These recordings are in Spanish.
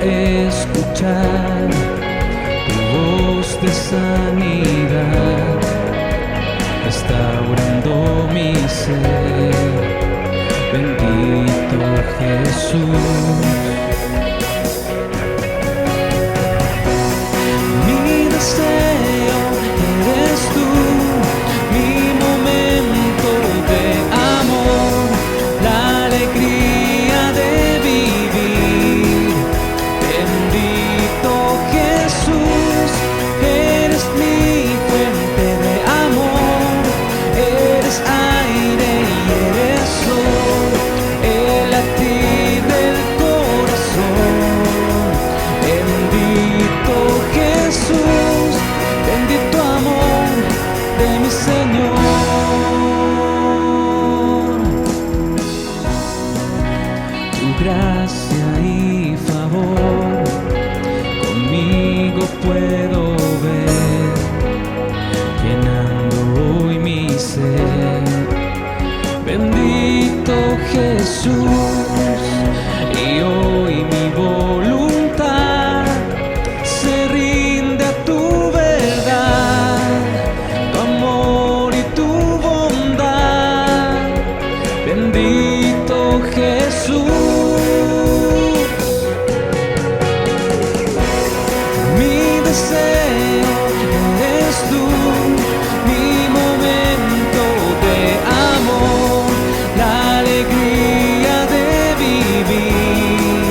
escuchar tu voz de sanidad, restaurando mi ser. Bendito Jesús. Mi deseo eres tú, mi momento de amor, la alegría de vivir. Bendito Jesús, eres mi fuente de amor, eres aire y eres sol, el latir del corazón. Bendito Jesús, bendito amor de mi Señor. Tu gracia y favor conmigo puedo ver, llenando hoy mi ser. Bendito Jesús, y hoy mi voluntad se rinde a tu verdad, tu amor y tu bondad. Bendito Jesús, mi deseo eres tú, mi momento de amor, la alegría de vivir.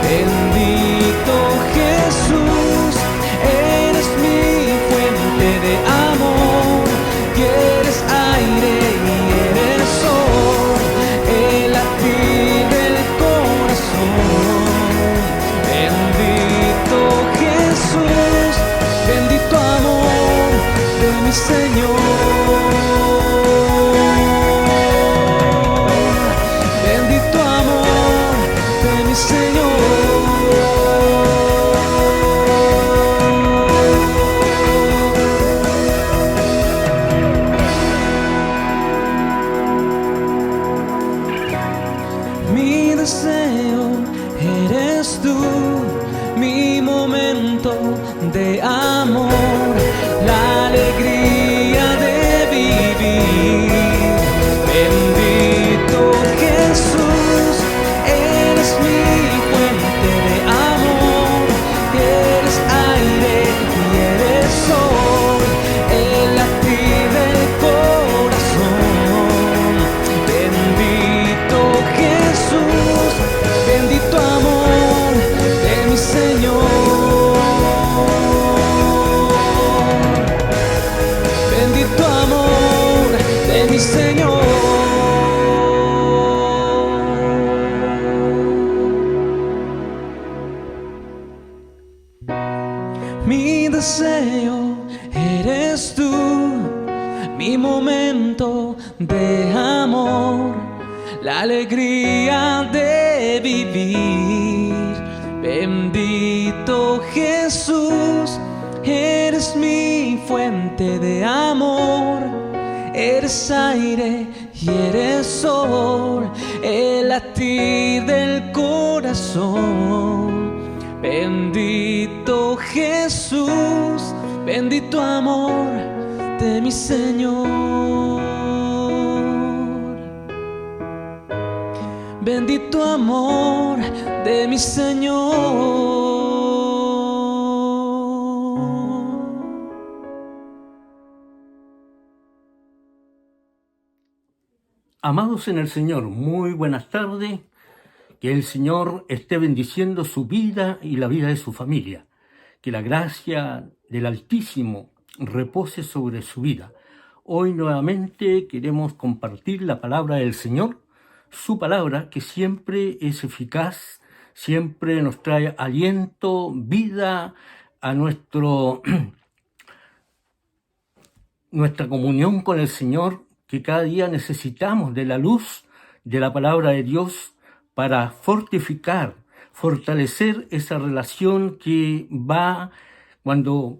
Bendito Jesús, eres mi fuente de amor, y eres aire y eres sol, el latir del corazón. Bendito Jesús, bendito amor de mi Señor. Bendito amor de mi Señor. Mi deseo eres tú, mi momento de amor, la alegría de vivir. Bendito Jesús, eres mi fuente de amor, eres aire y eres sol, el latir del corazón. Bendito Jesús, bendito amor de mi Señor. Bendito amor de mi Señor. Mi deseo eres tú, mi momento de amor, la alegría de vivir. Bendito Jesús, eres mi fuente de amor, eres aire y eres sol, el latir del corazón. Bendito Jesús, bendito amor de mi Señor. Bendito amor de mi Señor. Amados en el Señor, muy buenas tardes. Que el Señor esté bendiciendo su vida y la vida de su familia. Que la gracia del Altísimo repose sobre su vida. Hoy nuevamente queremos compartir la palabra del Señor, su palabra que siempre es eficaz, siempre nos trae aliento, vida a nuestra comunión con el Señor, que cada día necesitamos de la luz de la palabra de Dios para fortificar, fortalecer esa relación que cuando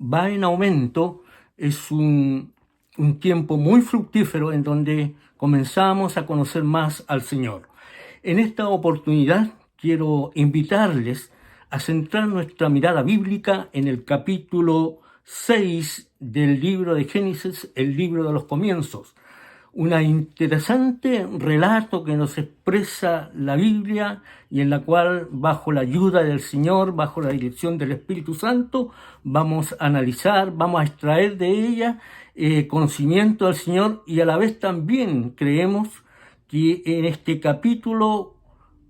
va en aumento, es un tiempo muy fructífero en donde comenzamos a conocer más al Señor. En esta oportunidad quiero invitarles a centrar nuestra mirada bíblica en el capítulo 6 del libro de Génesis, el libro de los comienzos. Un interesante relato que nos expresa la Biblia y en la cual, bajo la ayuda del Señor, bajo la dirección del Espíritu Santo, vamos a analizar, vamos a extraer de ella conocimiento del Señor, y a la vez también creemos que en este capítulo,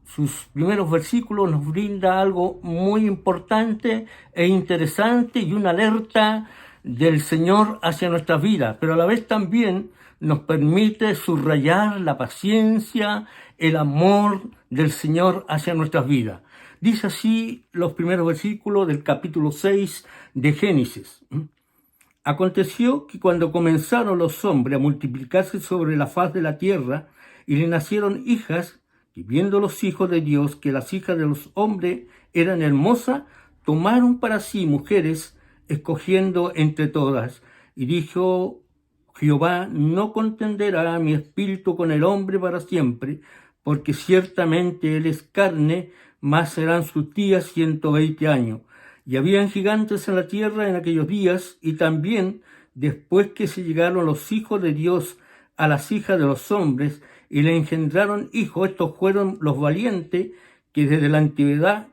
sus primeros versículos nos brinda algo muy importante e interesante y una alerta del Señor hacia nuestras vidas, pero a la vez también nos permite subrayar la paciencia, el amor del Señor hacia nuestras vidas. Dice así los primeros versículos del capítulo 6 de Génesis. Aconteció que cuando comenzaron los hombres a multiplicarse sobre la faz de la tierra y le nacieron hijas, y viendo los hijos de Dios que las hijas de los hombres eran hermosas, tomaron para sí mujeres, escogiendo entre todas. Y dijo Jehová: no contenderá mi espíritu con el hombre para siempre, porque ciertamente él es carne, mas serán sus días 120 años. Y habían gigantes en la tierra en aquellos días, y también después que se llegaron los hijos de Dios a las hijas de los hombres, y le engendraron hijos, estos fueron los valientes, que desde la antigüedad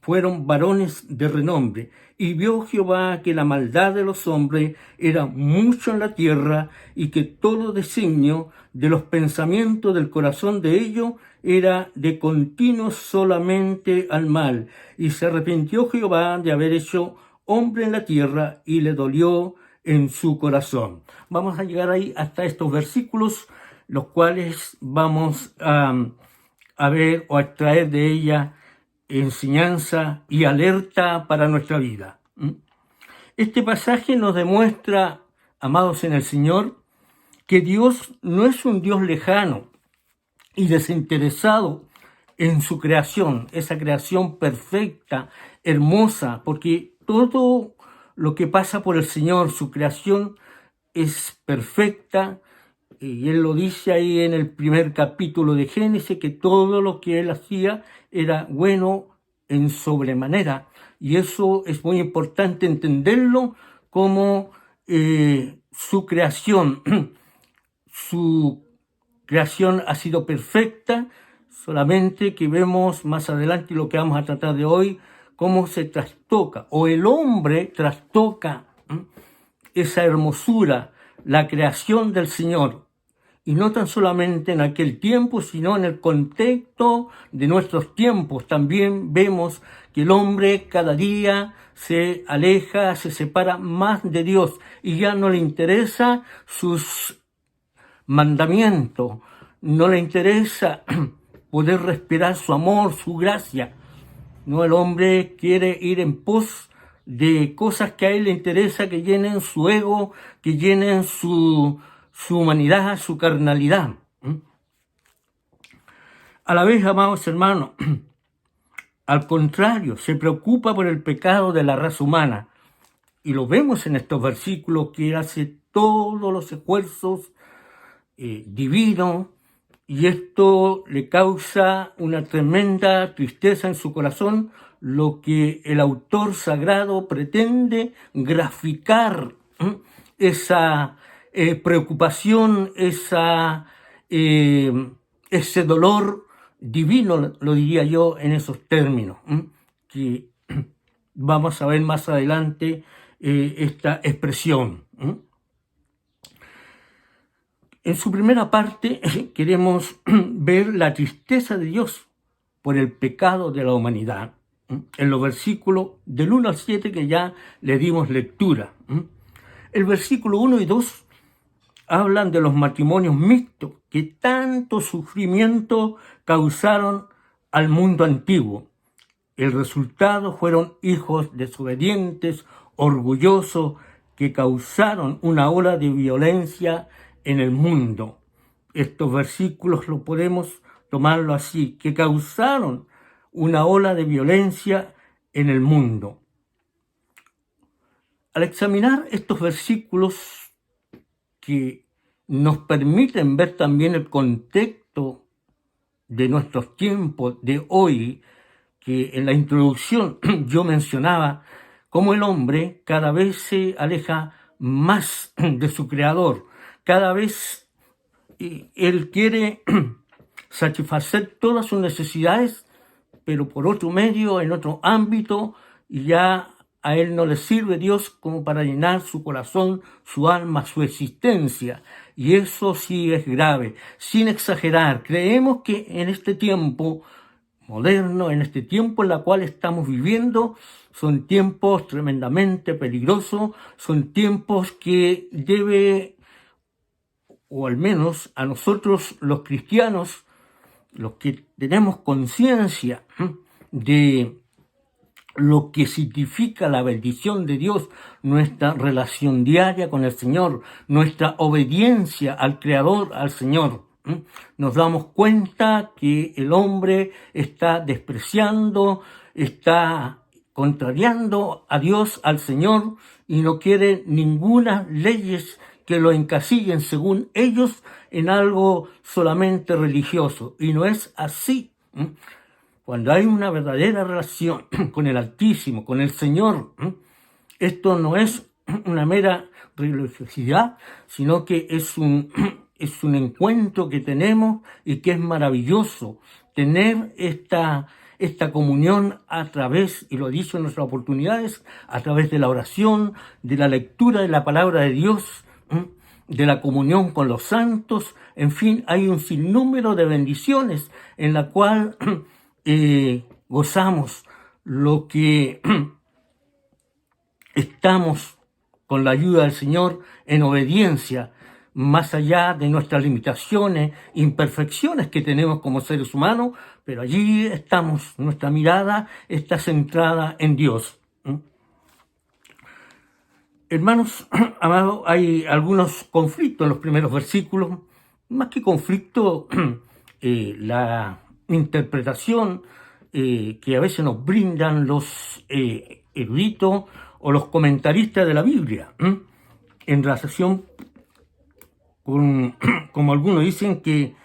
fueron varones de renombre. Y vio Jehová que la maldad de los hombres era mucho en la tierra, y que todo designio de los pensamientos del corazón de ellos era de continuo solamente al mal. Y se arrepintió Jehová de haber hecho hombre en la tierra, y le dolió en su corazón. Vamos a llegar ahí hasta estos versículos, los cuales vamos a ver o a extraer de ella enseñanza y alerta para nuestra vida. Este pasaje nos demuestra, amados en el Señor, que Dios no es un Dios lejano y desinteresado en su creación, esa creación perfecta, hermosa, porque todo lo que pasa por el Señor, su creación, es perfecta, y Él lo dice ahí en el primer capítulo de Génesis, que todo lo que Él hacía era bueno en sobremanera, y eso es muy importante entenderlo como su creación. Su creación ha sido perfecta, solamente que vemos más adelante lo que vamos a tratar de hoy, cómo se trastoca, o el hombre trastoca esa hermosura, la creación del Señor. Y no tan solamente en aquel tiempo, sino en el contexto de nuestros tiempos. También vemos que el hombre cada día se aleja, se separa más de Dios, y ya no le interesa sus mandamientos, no le interesa poder respirar su amor, su gracia. No, el hombre quiere ir en pos de cosas que a él le interesa, que llenen su ego, que llenen su humanidad, su carnalidad. A la vez, amados hermanos, al contrario, se preocupa por el pecado de la raza humana. Y lo vemos en estos versículos, que él hace todos los esfuerzos divinos, y esto le causa una tremenda tristeza en su corazón, lo que el autor sagrado pretende graficar, esa preocupación, ese dolor divino, lo diría yo en esos términos, que vamos a ver más adelante esta expresión. En su primera parte queremos ver la tristeza de Dios por el pecado de la humanidad, en los versículos del 1 al 7 que ya le dimos lectura. El versículo 1 y 2 hablan de los matrimonios mixtos que tanto sufrimiento causaron al mundo antiguo. El resultado fueron hijos desobedientes, orgullosos, que causaron una ola de violencia en el mundo. Estos versículos lo podemos tomarlo así, que causaron una ola de violencia en el mundo. Al examinar estos versículos, que nos permiten ver también el contexto de nuestros tiempos de hoy, que en la introducción yo mencionaba cómo el hombre cada vez se aleja más de su creador, cada vez él quiere satisfacer todas sus necesidades, pero por otro medio, en otro ámbito, y ya a él no le sirve Dios como para llenar su corazón, su alma, su existencia. Y eso sí es grave, sin exagerar. Creemos que en este tiempo moderno, en este tiempo en el cual estamos viviendo, son tiempos tremendamente peligrosos, son tiempos que debe, o al menos a nosotros los cristianos, los que tenemos conciencia de lo que significa la bendición de Dios, nuestra relación diaria con el Señor, nuestra obediencia al Creador, al Señor. Nos damos cuenta que el hombre está despreciando, está contrariando a Dios, al Señor, y no quiere ninguna leyes que lo encasillen según ellos en algo solamente religioso. Y no es así. Cuando hay una verdadera relación con el Altísimo, con el Señor, esto no es una mera religiosidad, sino que es un encuentro que tenemos y que es maravilloso tener esta comunión a través, y lo he dicho en nuestras oportunidades, a través de la oración, de la lectura de la palabra de Dios, de la comunión con los santos. En fin, hay un sinnúmero de bendiciones en la cual gozamos lo que estamos con la ayuda del Señor en obediencia, más allá de nuestras limitaciones, imperfecciones que tenemos como seres humanos, pero allí estamos, nuestra mirada está centrada en Dios. Hermanos, amados, hay algunos conflictos en los primeros versículos, más que conflicto, la interpretación que a veces nos brindan los eruditos o los comentaristas de la Biblia, en relación con, como algunos dicen, que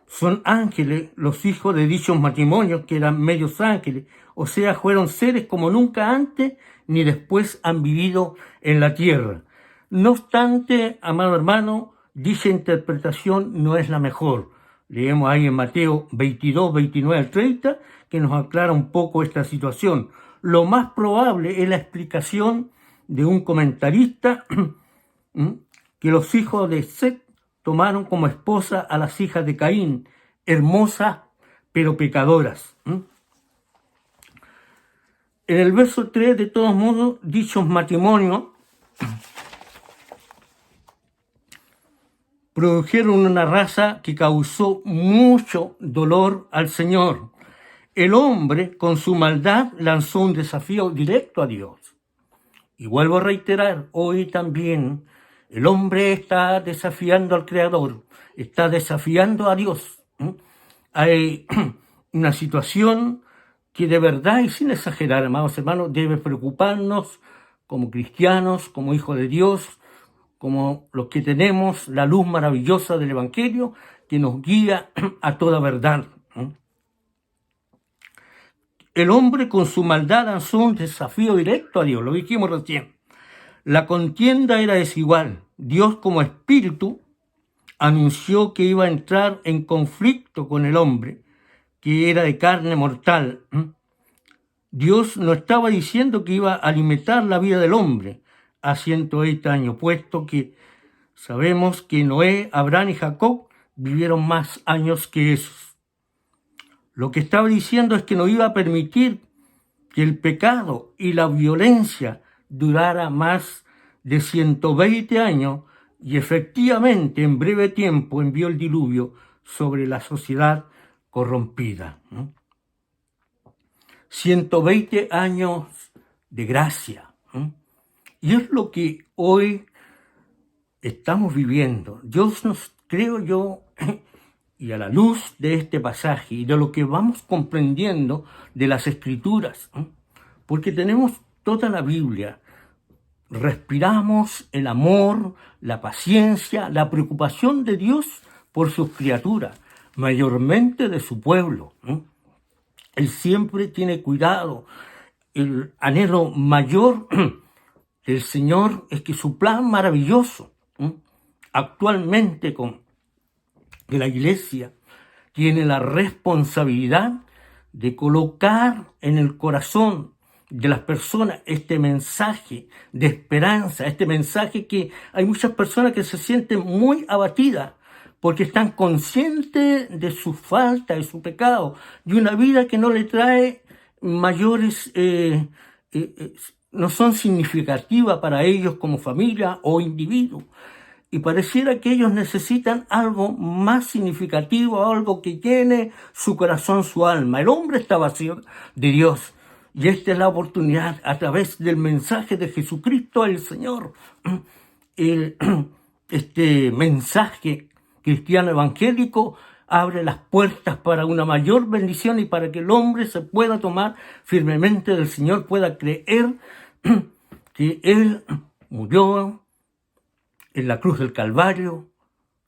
son ángeles los hijos de dichos matrimonios, que eran medios ángeles, o sea, fueron seres como nunca antes ni después han vivido en la tierra. No obstante, amado hermano, dicha interpretación no es la mejor. Leemos ahí en Mateo 22, 29 al 30, que nos aclara un poco esta situación. Lo más probable es la explicación de un comentarista que los hijos de Set tomaron como esposa a las hijas de Caín, hermosas pero pecadoras. En el verso 3, de todos modos, dichos matrimonios produjeron una raza que causó mucho dolor al Señor. El hombre, con su maldad, lanzó un desafío directo a Dios. Y vuelvo a reiterar, hoy también el hombre está desafiando al Creador, está desafiando a Dios. Hay una situación que de verdad, y sin exagerar, amados hermanos, debe preocuparnos como cristianos, como hijos de Dios, como los que tenemos la luz maravillosa del Evangelio que nos guía a toda verdad. El hombre con su maldad lanzó un desafío directo a Dios, lo dijimos recién. La contienda era desigual. Dios, como espíritu, anunció que iba a entrar en conflicto con el hombre, que era de carne mortal. Dios no estaba diciendo que iba a limitar la vida del hombre a 120 años, puesto que sabemos que Noé, Abraham y Jacob vivieron más años que esos. Lo que estaba diciendo es que no iba a permitir que el pecado y la violencia durara más de 120 años, y efectivamente en breve tiempo envió el diluvio sobre la sociedad corrompida. 120 años de gracia. Y es lo que hoy estamos viviendo. Dios nos, creo yo, y a la luz de este pasaje y de lo que vamos comprendiendo de las Escrituras, porque tenemos toda la Biblia, respiramos el amor, la paciencia, la preocupación de Dios por sus criaturas, mayormente de su pueblo. Él siempre tiene cuidado. El anhelo mayor del Señor es que su plan maravilloso, actualmente con la Iglesia, tiene la responsabilidad de colocar en el corazón de las personas este mensaje de esperanza, este mensaje que hay muchas personas que se sienten muy abatidas porque están conscientes de su falta, de su pecado, de una vida que no le trae mayores, no son significativas para ellos como familia o individuo. Y pareciera que ellos necesitan algo más significativo, algo que llene su corazón, su alma. El hombre está vacío de Dios. Y esta es la oportunidad, a través del mensaje de Jesucristo el Señor, este mensaje cristiano evangélico abre las puertas para una mayor bendición y para que el hombre se pueda tomar firmemente del Señor, pueda creer que Él murió en la cruz del Calvario,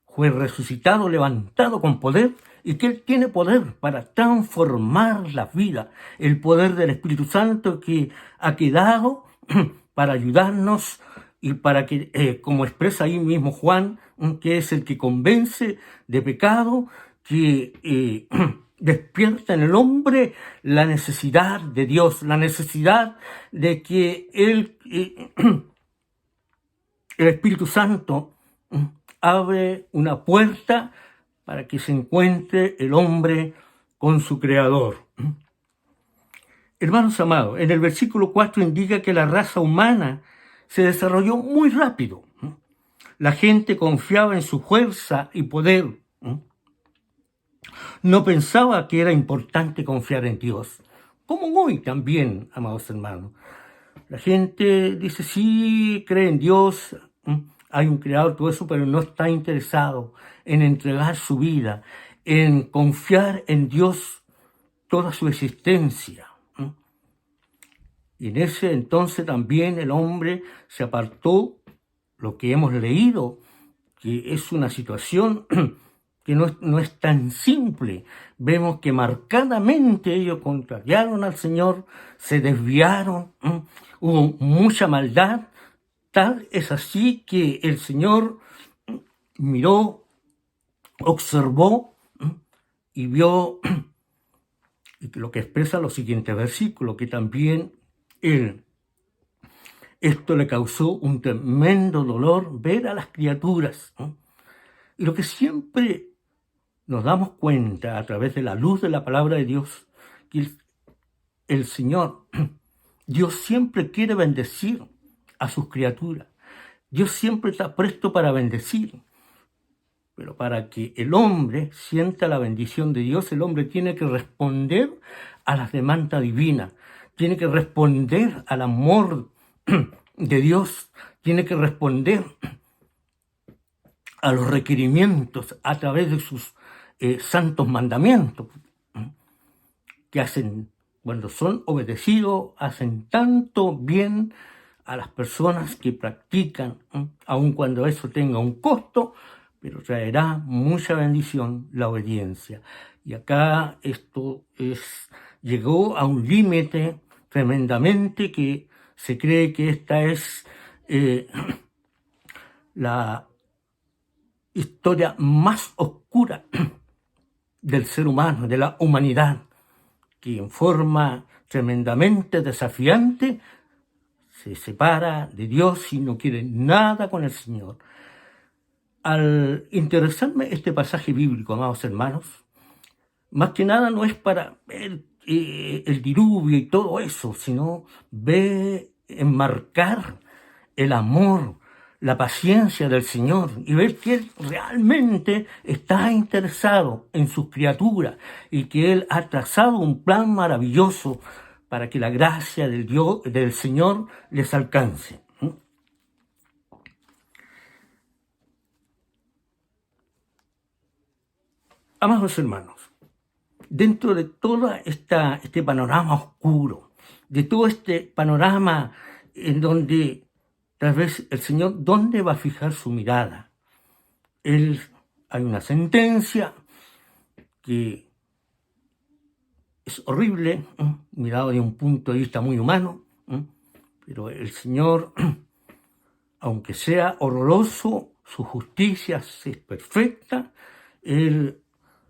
fue resucitado, levantado con poder, y que Él tiene poder para transformar la vida, el poder del Espíritu Santo que ha quedado para ayudarnos y para que, como expresa ahí mismo Juan, que es el que convence de pecado, que despierta en el hombre la necesidad de Dios, la necesidad de que el Espíritu Santo abre una puerta para que se encuentre el hombre con su Creador. Hermanos amados, en el versículo 4 indica que la raza humana se desarrolló muy rápido. La gente confiaba en su fuerza y poder. No pensaba que era importante confiar en Dios. Como hoy también, amados hermanos. La gente dice, sí, cree en Dios, hay un creador, todo eso, pero no está interesado en entregar su vida, en confiar en Dios toda su existencia. Y en ese entonces también el hombre se apartó, lo que hemos leído, que es una situación que no es tan simple. Vemos que marcadamente ellos contrariaron al Señor, se desviaron, hubo mucha maldad. Tal es así que el Señor miró, observó y vio lo que expresa los siguientes versículos, que también esto le causó un tremendo dolor ver a las criaturas. Y lo que siempre nos damos cuenta a través de la luz de la palabra de Dios, que el Señor, Dios siempre quiere bendecir a sus criaturas. Dios siempre está presto para bendecir. Pero para que el hombre sienta la bendición de Dios, el hombre tiene que responder a las demandas divinas, tiene que responder al amor de Dios, tiene que responder a los requerimientos a través de sus santos mandamientos, que hacen, cuando son obedecidos, hacen tanto bien a las personas que practican, aun cuando eso tenga un costo, pero traerá mucha bendición la obediencia. Y acá esto llegó a un límite tremendamente que se cree que esta es la historia más oscura del ser humano, de la humanidad, que en forma tremendamente desafiante se separa de Dios y no quiere nada con el Señor. Al interesarme este pasaje bíblico, amados hermanos, más que nada no es para ver el diluvio y todo eso, sino enmarcar el amor, la paciencia del Señor y ver que Él realmente está interesado en sus criaturas y que Él ha trazado un plan maravilloso para que la gracia del Señor les alcance. Amados hermanos, dentro de todo este panorama oscuro, de todo este panorama en donde tal vez el Señor, ¿dónde va a fijar su mirada? Hay una sentencia que es horrible, mirado de un punto de vista muy humano, pero el Señor, aunque sea horroroso, su justicia es perfecta. Él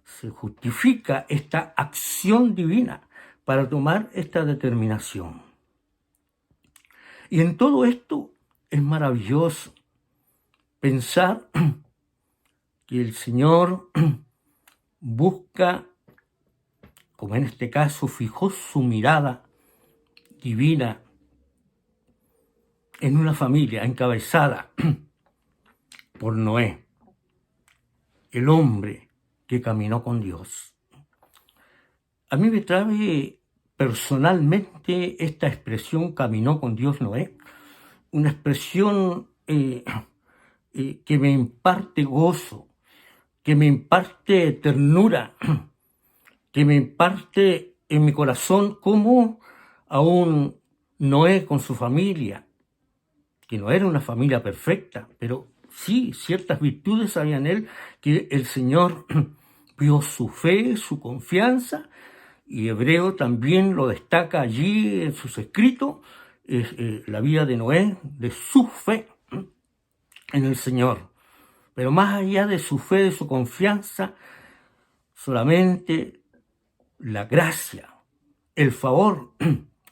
se justifica esta acción divina para tomar esta determinación. Y en todo esto es maravilloso pensar que el Señor busca, como en este caso, fijó su mirada divina en una familia encabezada por Noé, el hombre que caminó con Dios. A mí me trae personalmente esta expresión caminó con Dios Noé, una expresión que me imparte gozo, que me imparte ternura, que me imparte en mi corazón como aún Noé con su familia, que no era una familia perfecta, pero sí ciertas virtudes había en él, que el Señor vio su fe, su confianza, y Hebreo también lo destaca allí en sus escritos, la vida de Noé, de su fe en el Señor. Pero más allá de su fe, de su confianza, solamente la gracia, el favor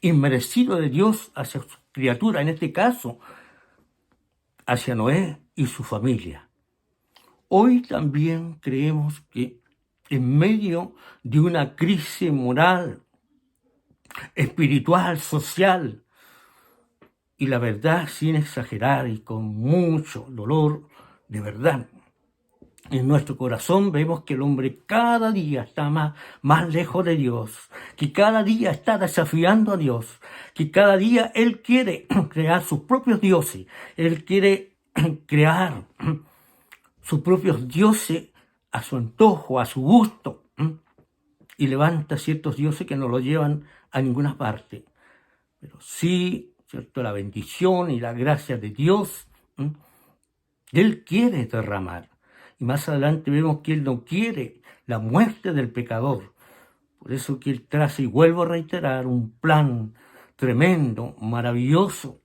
inmerecido de Dios hacia su criatura, en este caso, hacia Noé y su familia. Hoy también creemos que en medio de una crisis moral, espiritual, social, y la verdad sin exagerar y con mucho dolor, de verdad, en nuestro corazón vemos que el hombre cada día está más lejos de Dios, que cada día está desafiando a Dios, que cada día él quiere crear sus propios dioses, él quiere crear sus propios dioses a su antojo, a su gusto, y levanta ciertos dioses que no lo llevan a ninguna parte. Pero sí, ¿cierto?, la bendición y la gracia de Dios, él quiere derramar. Y más adelante vemos que él no quiere la muerte del pecador. Por eso que él traza, y vuelvo a reiterar, un plan tremendo, maravilloso,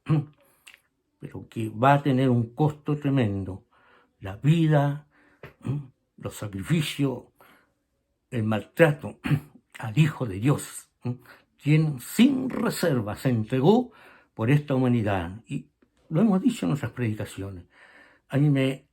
pero que va a tener un costo tremendo. La vida, los sacrificios, el maltrato al Hijo de Dios, quien sin reserva se entregó por esta humanidad. Y lo hemos dicho en nuestras predicaciones. A mí me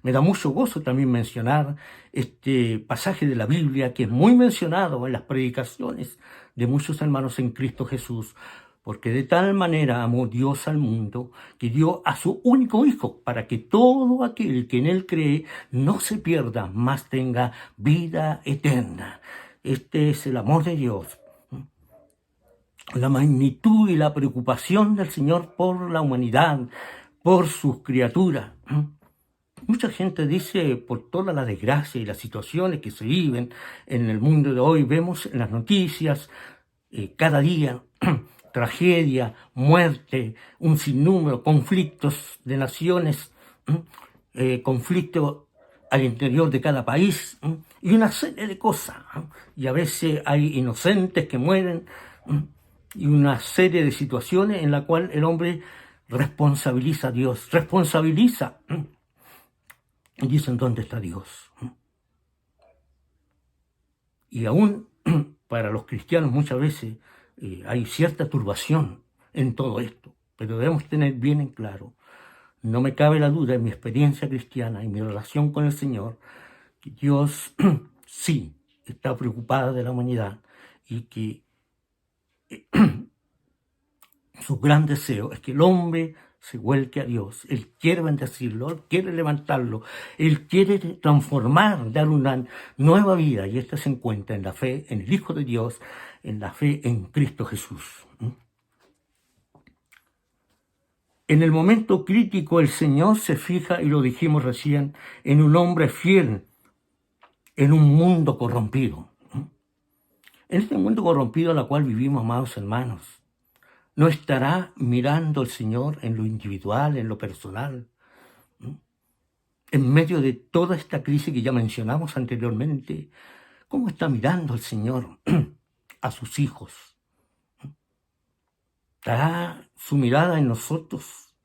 da mucho gozo también mencionar este pasaje de la Biblia que es muy mencionado en las predicaciones de muchos hermanos en Cristo Jesús, porque de tal manera amó Dios al mundo que dio a su único Hijo para que todo aquel que en él cree no se pierda, mas tenga vida eterna. Este es el amor de Dios, la magnitud y la preocupación del Señor por la humanidad, por sus criaturas. Mucha gente dice, por toda la desgracia y las situaciones que se viven en el mundo de hoy, vemos en las noticias cada día tragedia, muerte, un sinnúmero, conflictos de naciones, conflictos al interior de cada país, y una serie de cosas. Y a veces hay inocentes que mueren, y una serie de situaciones en la cual el hombre responsabiliza a Dios, y dicen, ¿dónde está Dios? Y aún para los cristianos muchas veces hay cierta turbación en todo esto, pero debemos tener bien en claro, no me cabe la duda en mi experiencia cristiana y mi relación con el Señor, que Dios sí está preocupada de la humanidad y que su gran deseo es que el hombre se vuelque a Dios. Él quiere bendecirlo, Él quiere levantarlo, Él quiere transformar, dar una nueva vida, y esta se encuentra en la fe en el Hijo de Dios, en la fe en Cristo Jesús. En el momento crítico el Señor se fija, y lo dijimos recién, en un hombre fiel, en un mundo corrompido. En este mundo corrompido en el cual vivimos, amados hermanos, ¿no estará mirando el Señor en lo individual, en lo personal? En medio de toda esta crisis que ya mencionamos anteriormente, ¿Cómo está mirando el Señor a sus hijos? ¿Estará su mirada en nosotros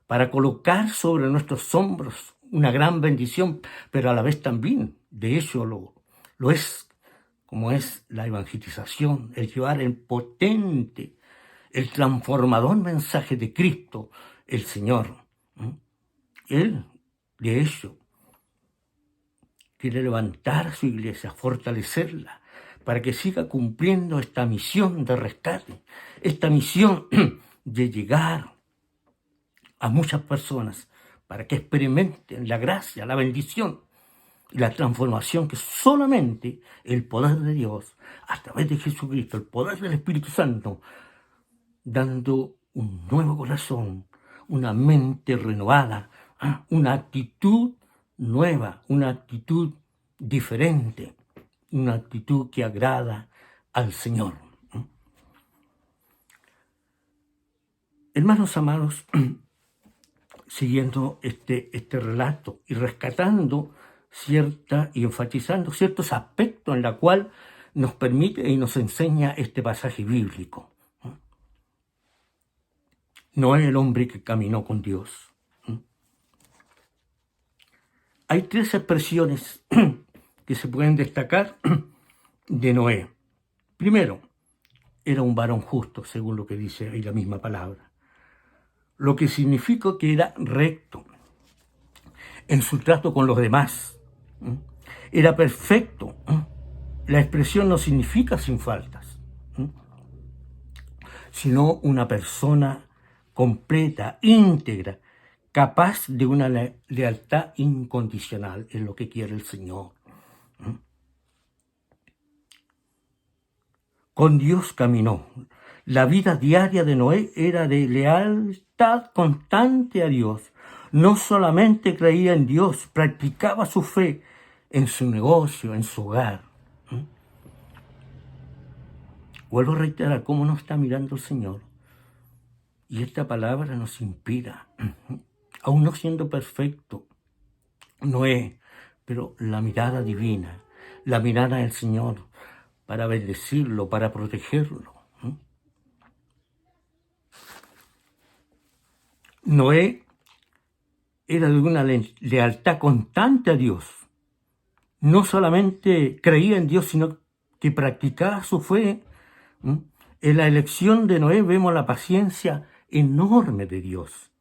para colocar sobre nuestros hombros una gran bendición, pero a la vez también, de hecho, lo es, como es la evangelización, el llevar el potente, el transformador mensaje de Cristo, el Señor? Él, de hecho, quiere levantar a su iglesia, fortalecerla, para que siga cumpliendo esta misión de rescate, esta misión de llegar a muchas personas, para que experimenten la gracia, la bendición y la transformación que solamente el poder de Dios, a través de Jesucristo, el poder del Espíritu Santo, dando un nuevo corazón, una mente renovada, una actitud nueva, una actitud diferente, una actitud que agrada al Señor. Hermanos amados, siguiendo este relato y rescatando y enfatizando ciertos aspectos en la cual nos permite y nos enseña este pasaje bíblico. Noé, el hombre que caminó con Dios. Hay 3 expresiones que se pueden destacar de Noé. Primero, era un varón justo, según lo que dice ahí la misma palabra, lo que significa que era recto en su trato con los demás. Era perfecto. La expresión no significa sin faltas, sino una persona completa, íntegra, capaz de una lealtad incondicional en lo que quiere el Señor. Con Dios caminó. La vida diaria de Noé era de lealtad constante a Dios. No solamente creía en Dios, practicaba su fe en su negocio, en su hogar. Vuelvo a reiterar cómo nos está mirando el Señor. Y esta palabra nos inspira, aún no siendo perfecto, Noé, pero la mirada divina, la mirada del Señor, para bendecirlo, para protegerlo. Noé era de una lealtad constante a Dios. No solamente creía en Dios, sino que practicaba su fe. En la elección de Noé vemos la paciencia enorme de Dios.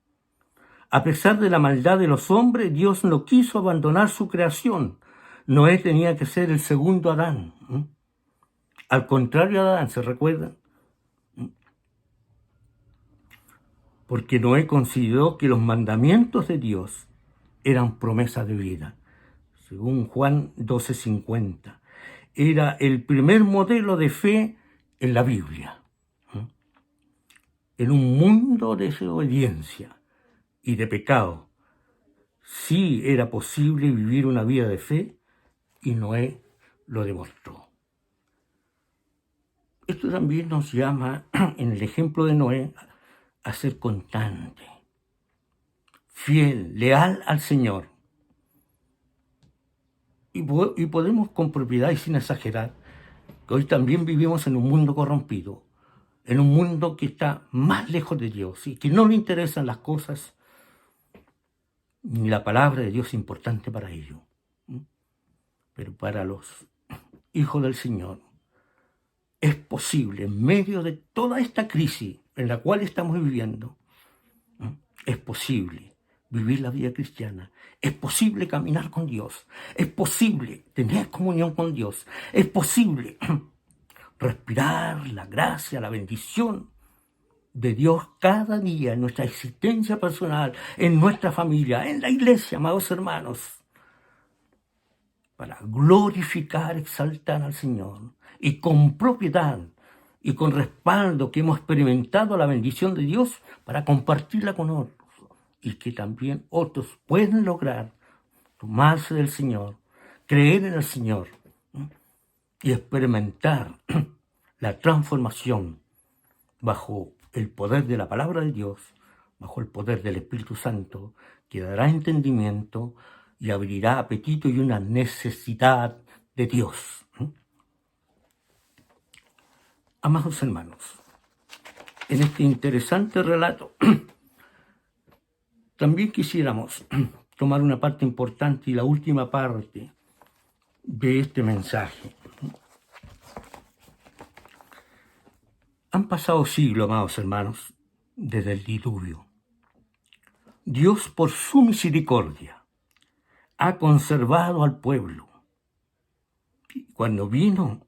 A pesar de la maldad de los hombres, Dios no quiso abandonar su creación. Noé tenía que ser el segundo Adán. Al contrario de Adán, ¿se recuerdan? Porque Noé consideró que los mandamientos de Dios eran promesas de vida. Según Juan 12:50. Era el primer modelo de fe en la Biblia. En un mundo de desobediencia y de pecado, sí era posible vivir una vida de fe, y Noé lo demostró. Esto también nos llama, en el ejemplo de Noé, a ser constante, fiel, leal al Señor. Y podemos con propiedad y sin exagerar que hoy también vivimos en un mundo corrompido, en un mundo que está más lejos de Dios y que no le interesan las cosas ni la palabra de Dios es importante para ellos. Pero para los hijos del Señor es posible, en medio de toda esta crisis en la cual estamos viviendo, es posible vivir la vida cristiana, es posible caminar con Dios, es posible tener comunión con Dios, es posible respirar la gracia, la bendición de Dios cada día en nuestra existencia personal, en nuestra familia, en la iglesia, amados hermanos, para glorificar, exaltar al Señor y con propiedad y con respaldo que hemos experimentado la bendición de Dios para compartirla con otros y que también otros pueden lograr tomarse del Señor, creer en el Señor y experimentar la transformación bajo el poder de la palabra de Dios, bajo el poder del Espíritu Santo, que dará entendimiento y abrirá apetito y una necesidad de Dios. Amados hermanos, en este interesante relato también quisiéramos tomar una parte importante y la última parte de este mensaje. Han pasado siglos, amados hermanos, desde el diluvio. Dios, por su misericordia, ha conservado al pueblo. Cuando vino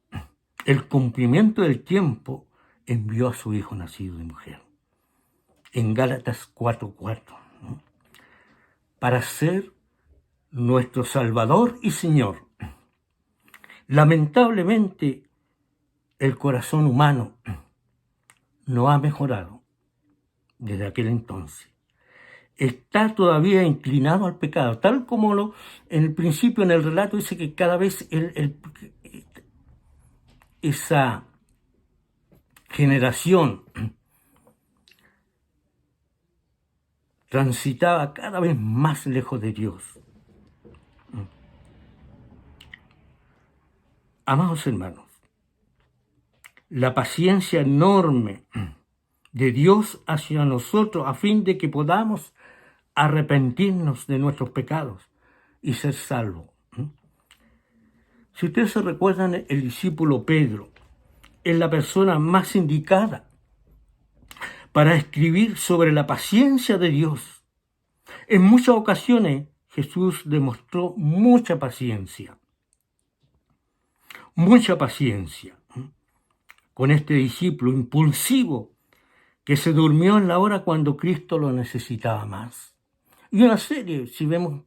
el cumplimiento del tiempo, envió a su Hijo nacido de mujer. En Gálatas 4:4, ¿no? Para ser nuestro Salvador y Señor. Lamentablemente, el corazón humano no ha mejorado desde aquel entonces. Está todavía inclinado al pecado, tal como en el principio, en el relato, dice que cada vez esa generación transitaba cada vez más lejos de Dios. Amados hermanos, la paciencia enorme de Dios hacia nosotros a fin de que podamos arrepentirnos de nuestros pecados y ser salvos. Si ustedes se recuerdan, el discípulo Pedro es la persona más indicada para escribir sobre la paciencia de Dios. En muchas ocasiones Jesús demostró mucha paciencia con este discípulo impulsivo que se durmió en la hora cuando Cristo lo necesitaba más. Y una serie, si vemos,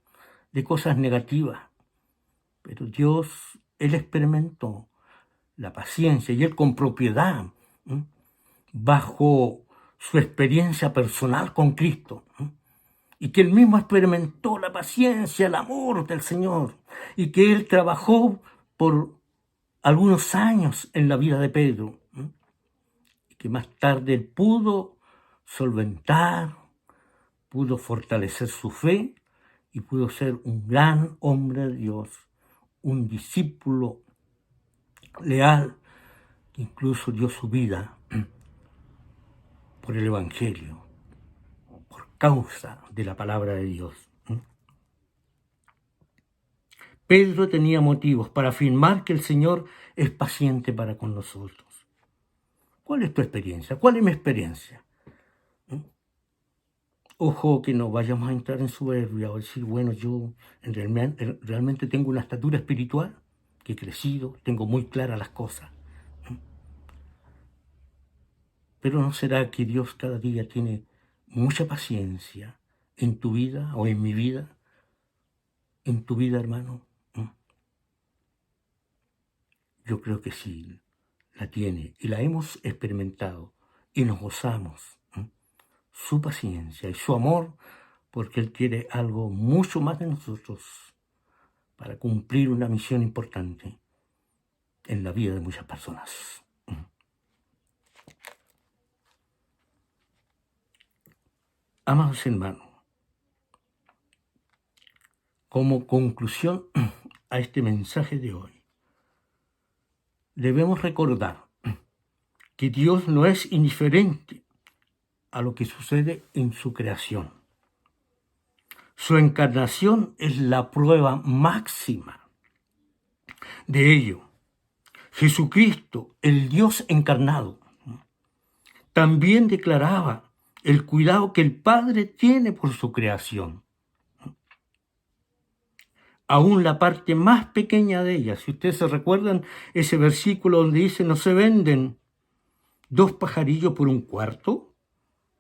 de cosas negativas. Pero Dios, Él experimentó la paciencia y Él con propiedad, bajo su experiencia personal con Cristo, y que Él mismo experimentó la paciencia, el amor del Señor, y que Él trabajó por algunos años en la vida de Pedro, y que más tarde Él pudo solventar, pudo fortalecer su fe y pudo ser un gran hombre de Dios, un discípulo leal, que incluso dio su vida por el Evangelio, por causa de la palabra de Dios. Pedro tenía motivos para afirmar que el Señor es paciente para con nosotros. ¿Cuál es tu experiencia? ¿Cuál es mi experiencia? Ojo que no vayamos a entrar en soberbia o decir, bueno, yo realmente tengo una estatura espiritual, que he crecido, tengo muy claras las cosas. Pero ¿no será que Dios cada día tiene mucha paciencia en tu vida o en mi vida? En tu vida, hermano. Yo creo que sí, la tiene y la hemos experimentado y nos gozamos su paciencia y su amor, porque Él quiere algo mucho más de nosotros para cumplir una misión importante en la vida de muchas personas. Amados hermanos, como conclusión a este mensaje de hoy, debemos recordar que Dios no es indiferente a lo que sucede en su creación. Su encarnación es la prueba máxima de ello. Jesucristo, el Dios encarnado, también declaraba el cuidado que el Padre tiene por su creación. Aún la parte más pequeña de ella, si ustedes se recuerdan ese versículo donde dice, no se venden 2 pajarillos por 1 cuarto,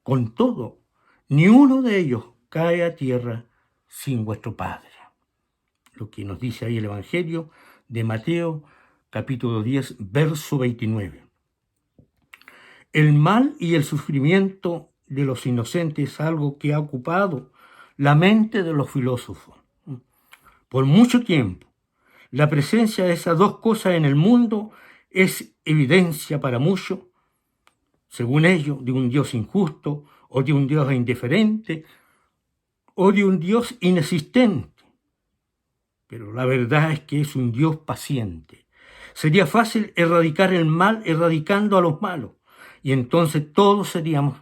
con todo, ni uno de ellos cae a tierra sin vuestro Padre. Lo que nos dice ahí el Evangelio de Mateo, capítulo 10, verso 29. El mal y el sufrimiento de los inocentes es algo que ha ocupado la mente de los filósofos. Por mucho tiempo, la presencia de esas 2 cosas en el mundo es evidencia para muchos, según ellos, de un Dios injusto, o de un Dios indiferente, o de un Dios inexistente. pero la verdad es que es un Dios paciente. Sería fácil erradicar el mal erradicando a los malos, y entonces todos seríamos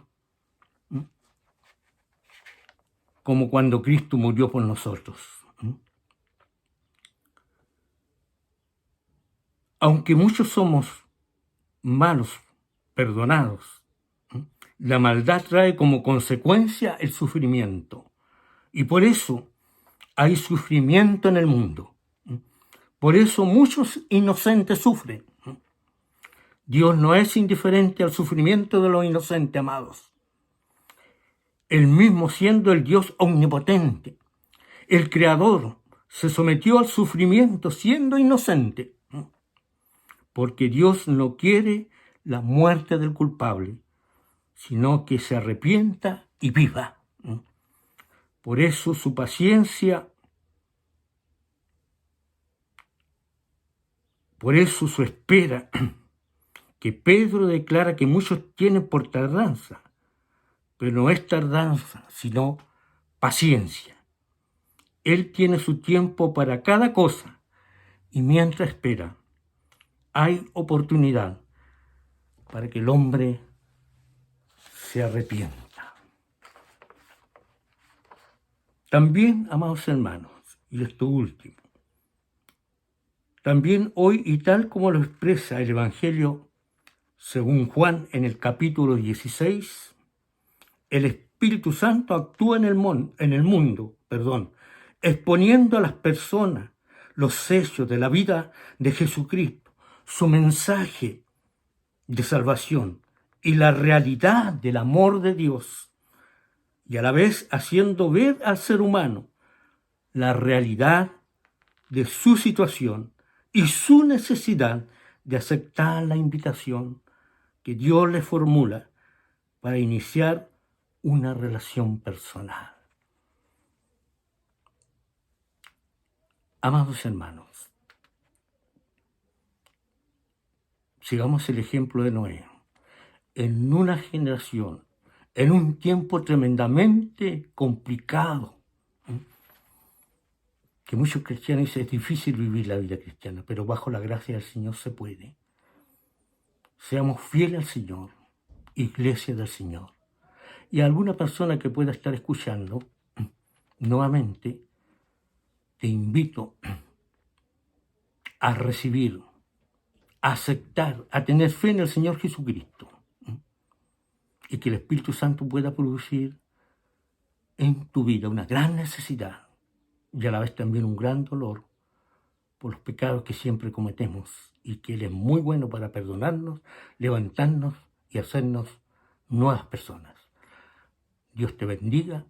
como cuando Cristo murió por nosotros. Aunque muchos somos malos, perdonados, la maldad trae como consecuencia el sufrimiento. Y por eso hay sufrimiento en el mundo. Por eso muchos inocentes sufren. Dios no es indiferente al sufrimiento de los inocentes, amados. Él mismo, siendo el Dios omnipotente, el Creador, se sometió al sufrimiento siendo inocente, porque Dios no quiere la muerte del culpable, sino que se arrepienta y viva. Por eso su paciencia, por eso su espera, que Pedro declara que muchos tienen por tardanza, pero no es tardanza, sino paciencia. Él tiene su tiempo para cada cosa, y mientras espera, hay oportunidad para que el hombre se arrepienta. También, amados hermanos, y esto último, también hoy, y tal como lo expresa el Evangelio según Juan en el capítulo 16, el Espíritu Santo actúa en el mundo, exponiendo a las personas los sellos de la vida de Jesucristo, su mensaje de salvación y la realidad del amor de Dios, y a la vez haciendo ver al ser humano la realidad de su situación y su necesidad de aceptar la invitación que Dios le formula para iniciar una relación personal. Amados hermanos, sigamos el ejemplo de Noé. En una generación, en un tiempo tremendamente complicado, que muchos cristianos dicen es difícil vivir la vida cristiana, pero bajo la gracia del Señor se puede. Seamos fieles al Señor, iglesia del Señor. Y a alguna persona que pueda estar escuchando, nuevamente, te invito a recibir, a aceptar, a tener fe en el Señor Jesucristo. Y que el Espíritu Santo pueda producir en tu vida una gran necesidad y a la vez también un gran dolor por los pecados que siempre cometemos, y que Él es muy bueno para perdonarnos, levantarnos y hacernos nuevas personas. Dios te bendiga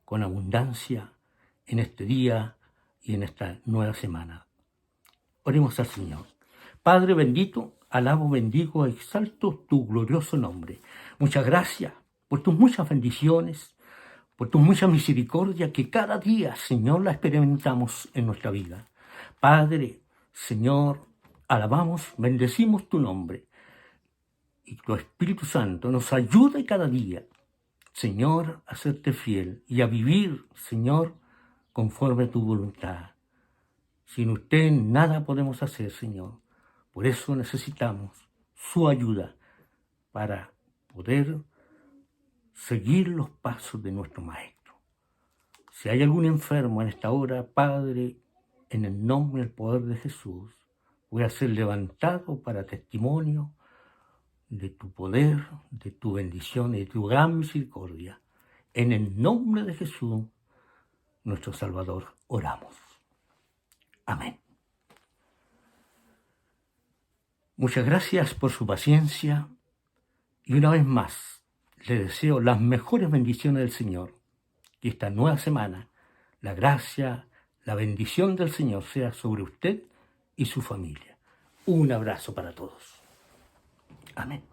con abundancia en este día y en esta nueva semana. Oremos al Señor. Padre bendito, alabo, bendigo, exalto tu glorioso nombre. Muchas gracias por tus muchas bendiciones, por tu mucha misericordia que cada día, Señor, la experimentamos en nuestra vida. Padre, Señor, alabamos, bendecimos tu nombre. Y tu Espíritu Santo nos ayude cada día, Señor, a serte fiel y a vivir, Señor, conforme a tu voluntad. Sin usted nada podemos hacer, Señor. Por eso necesitamos su ayuda para poder seguir los pasos de nuestro Maestro. Si hay algún enfermo en esta hora, Padre, en el nombre y el poder de Jesús, voy a ser levantado para testimonio de tu poder, de tu bendición y de tu gran misericordia. En el nombre de Jesús, nuestro Salvador, oramos. Amén. Muchas gracias por su paciencia y una vez más le deseo las mejores bendiciones del Señor. Que esta nueva semana la gracia, la bendición del Señor sea sobre usted y su familia. Un abrazo para todos. Amén.